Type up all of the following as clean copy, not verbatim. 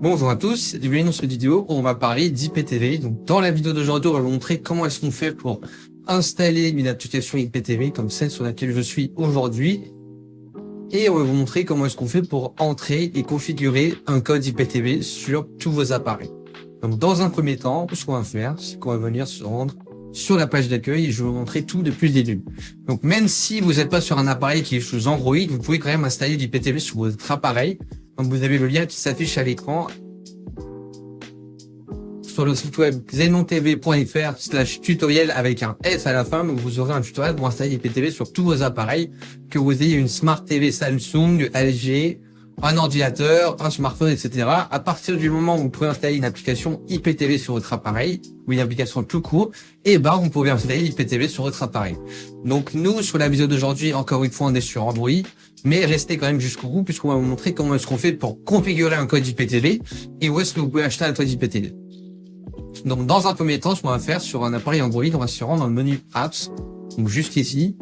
Bonjour à tous, bienvenue dans cette vidéo où on va parler d'IPTV. Donc dans la vidéo d'aujourd'hui, on va vous montrer comment est-ce qu'on fait pour installer une application IPTV comme celle sur laquelle je suis aujourd'hui. Et on va vous montrer comment est-ce qu'on fait pour entrer et configurer un code IPTV sur tous vos appareils. Donc dans un premier temps, ce qu'on va faire, c'est qu'on va venir se rendre sur la page d'accueil et je vais vous montrer tout depuis le début. Donc même si vous n'êtes pas sur un appareil qui est sous Android, vous pouvez quand même installer l'IPTV sur votre appareil. Donc vous avez le lien qui s'affiche à l'écran sur le site web xenontv.fr/tutoriel avec un S à la fin. Donc vous aurez un tutoriel pour installer l'IPTV sur tous vos appareils, que vous ayez une Smart TV Samsung, LG, un ordinateur, un smartphone, etc. À partir du moment où vous pouvez installer une application IPTV sur votre appareil, ou une application tout court, et vous pouvez installer l'IPTV sur votre appareil. Donc nous, sur la vidéo d'aujourd'hui, encore une fois, on est sur Android, mais restez quand même jusqu'au bout puisqu'on va vous montrer comment est-ce qu'on fait pour configurer un code IPTV et où est-ce que vous pouvez acheter un code IPTV. Donc dans un premier temps, ce qu'on va faire sur un appareil Android, on va se rendre dans le menu Apps, donc juste ici,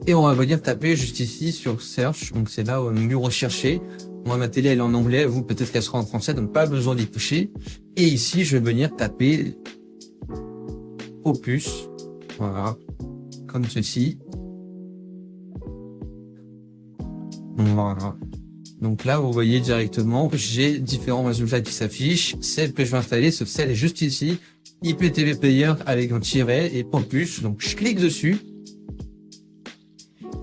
et on va venir taper juste ici sur Search, donc c'est là au menu Rechercher. Moi, ma télé, elle est en anglais, vous, peut-être qu'elle sera en français, donc pas besoin d'y toucher. Et ici, je vais venir taper Opus, voilà, comme ceci. Voilà. Donc là, vous voyez directement, j'ai différents résultats qui s'affichent. Celle que je vais installer, celle est juste ici, IPTV Player avec un tiret et Opus. Donc je clique dessus.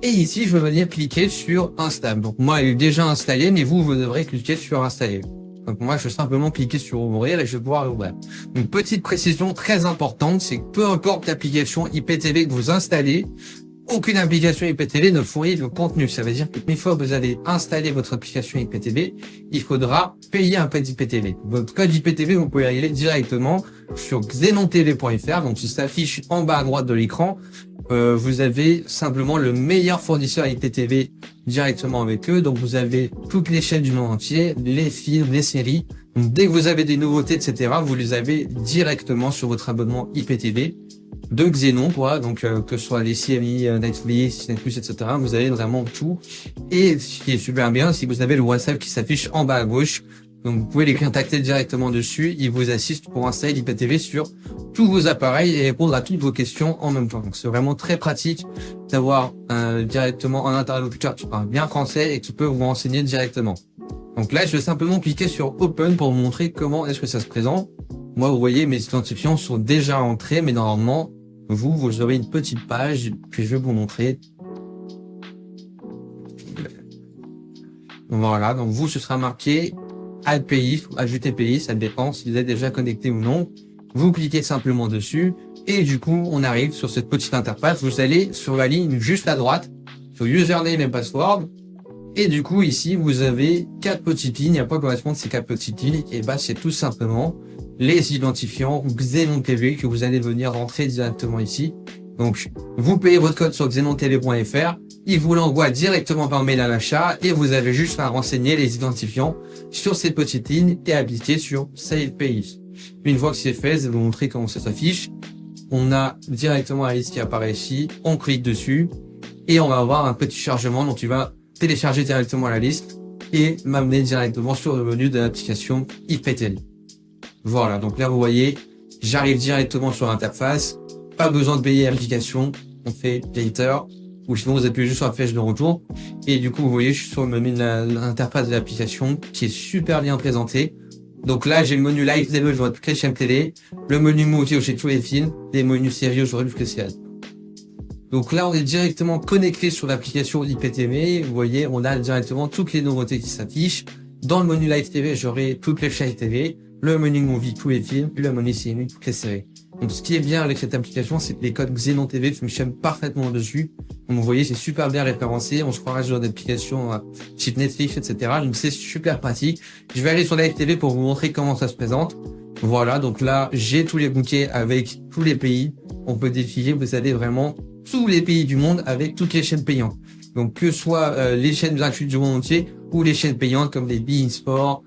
Et ici, je vais venir cliquer sur Install. Donc moi, elle est déjà installée, mais vous devrez cliquer sur Installer. Donc moi, je vais simplement cliquer sur Ouvrir et je vais pouvoir l'ouvrir. Une petite précision très importante, c'est que peu importe l'application IPTV que vous installez, aucune application IPTV ne fournit le contenu. Ça veut dire que une fois que vous allez installer votre application IPTV, il faudra payer un code IPTV. Votre code IPTV, vous pouvez y aller directement sur xenontv.fr. Donc, ça s'affiche en bas à droite de l'écran. Vous avez simplement le meilleur fournisseur IPTV directement avec eux. Donc, vous avez toutes les chaînes du monde entier, les films, les séries. Donc, dès que vous avez des nouveautés, etc., vous les avez directement sur votre abonnement IPTV de Xenon, quoi. Donc, que ce soit les séries, Netflix, Netflix, etc., vous avez vraiment tout. Et ce qui est super bien, c'est que vous avez le WhatsApp qui s'affiche en bas à gauche. Donc, vous pouvez les contacter directement dessus. Ils vous assistent pour installer l'IPTV sur tous vos appareils et répondre à toutes vos questions en même temps. Donc, c'est vraiment très pratique d'avoir directement un interlocuteur qui parle bien français et qui peut vous renseigner directement. Donc là, je vais simplement cliquer sur Open pour vous montrer comment est-ce que ça se présente. Moi, vous voyez, mes identifiants sont déjà entrés, mais normalement, vous aurez une petite page que je vais vous montrer. Voilà, donc vous, ce sera marqué Add pays, ajouter pays, ça dépend si vous êtes déjà connecté ou non. Vous cliquez simplement dessus et du coup, on arrive sur cette petite interface. Vous allez sur la ligne juste à droite, sur username et password. Et du coup, ici, vous avez 4 petites lignes. À quoi correspondent ces 4 petites lignes? Et c'est tout simplement les identifiants XenonTV que vous allez venir rentrer directement ici. Donc, vous payez votre code sur xenontv.fr. Il vous l'envoie directement par mail à l'achat et vous avez juste à renseigner les identifiants sur ces petites lignes et appliquer sur Save Pays. Une fois que c'est fait, je vais vous montrer comment ça s'affiche. On a directement la liste qui apparaît ici. On clique dessus et on va avoir un petit chargement dont tu vas télécharger directement la liste et m'amener directement sur le menu de l'application IPTV. Voilà, donc là vous voyez, j'arrive directement sur l'interface, pas besoin de payer l'application, on fait later, ou sinon vous appuyez juste sur la flèche de retour, et du coup vous voyez, je suis sur le menu de l'interface de l'application qui est super bien présenté. Donc là j'ai le menu Live TV, je vois toutes les chaînes télé, le menu Movie où j'ai tous les films, les menus séries où j'aurai toutes les séries. Donc là, on est directement connecté sur l'application IPTV. Vous voyez, on a directement toutes les nouveautés qui s'affichent. Dans le menu Live TV, j'aurai toutes les chaînes TV, le menu Movie, tous les films, puis le menu série, toutes les séries. Donc ce qui est bien avec cette application, c'est que les codes Xenon TV fonctionnent parfaitement dessus. Donc vous voyez, c'est super bien référencé. On se croirait sur d'applications type Netflix, etc. Donc c'est super pratique. Je vais aller sur Live TV pour vous montrer comment ça se présente. Voilà, donc là, j'ai tous les bouquets avec tous les pays. On peut défiler, vous avez vraiment tous les pays du monde avec toutes les chaînes payantes. Donc que ce soit les chaînes gratuites du monde entier ou les chaînes payantes comme les beIN Sport,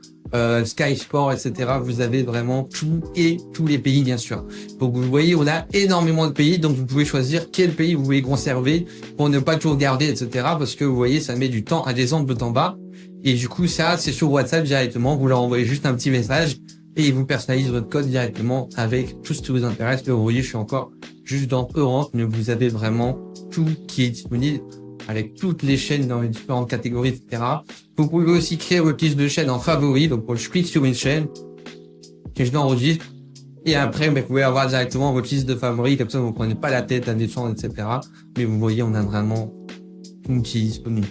Sky Sport, etc. Vous avez vraiment tout et tous les pays, bien sûr. Donc vous voyez, on a énormément de pays, donc vous pouvez choisir quel pays vous voulez conserver pour ne pas tout regarder, etc. Parce que vous voyez, ça met du temps à descendre de en bas. Et du coup, ça, c'est sur WhatsApp directement. Vous leur envoyez juste un petit message et ils vous personnalisent votre code directement avec tout ce qui vous intéresse. Là, vous voyez, je suis encore juste dans Europe, mais vous avez vraiment tout qui est disponible avec toutes les chaînes dans les différentes catégories, etc. Vous pouvez aussi créer votre liste de chaînes en favoris. Donc, je clique sur une chaîne, que je l'enregistre, et après, vous pouvez avoir directement votre liste de favoris. Comme ça, vous ne prenez pas la tête à descendre, etc. Mais vous voyez, on a vraiment tout qui est disponible.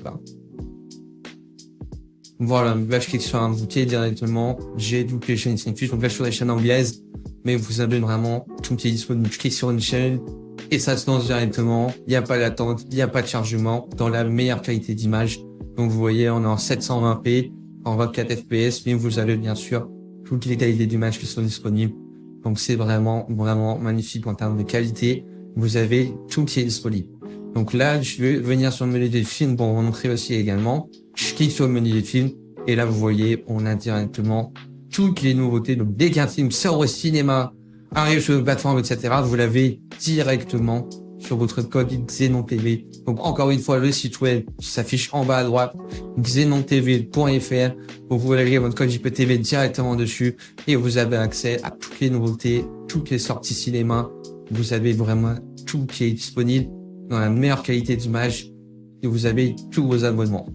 Voilà, là, je clique sur un bouquet directement. J'ai toutes les chaînes Cinefus. Donc là, je suis sur les chaînes anglaises, mais vous avez vraiment tout qui est disponible. Je clique sur une chaîne et ça se lance directement. Il n'y a pas d'attente, il n'y a pas de chargement dans la meilleure qualité d'image. Donc vous voyez, on est en 720p, en 24 fps, mais vous avez bien sûr toutes les qualités d'image qui sont disponibles. Donc c'est vraiment, vraiment magnifique en termes de qualité. Vous avez tout qui est disponible. Donc là, je vais venir sur le menu des films pour vous montrer aussi également. Je clique sur le menu des films et là, vous voyez, on a directement toutes les nouveautés. Donc dès qu'un film sort au cinéma, arrive sur une plateforme, etc., vous l'avez directement sur votre code Xenon TV. Donc encore une fois, le site web s'affiche en bas à droite, xenontv.fr. Vous pouvez aller votre code IPTV directement dessus et vous avez accès à toutes les nouveautés, toutes les sorties cinéma. Vous avez vraiment tout qui est disponible dans la meilleure qualité d'image et vous avez tous vos abonnements.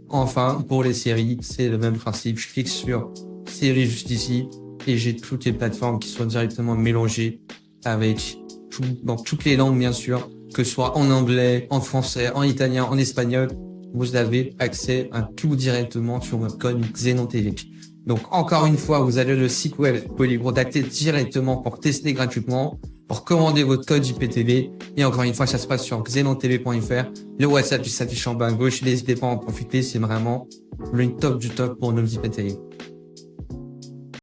Enfin, pour les séries, c'est le même principe. Je clique sur séries juste ici et j'ai toutes les plateformes qui sont directement mélangées avec tout, dans toutes les langues, bien sûr, que ce soit en anglais, en français, en italien, en espagnol. Vous avez accès à tout directement sur votre code Xenon TV. Donc, encore une fois, vous allez le site web, vous pouvez les contacter directement pour tester gratuitement, pour commander votre code IPTV. Et encore une fois, ça se passe sur xenontv.fr. Le WhatsApp qui s'affiche en bas à gauche. N'hésitez pas à en profiter. C'est vraiment le top du top pour nos IPTV.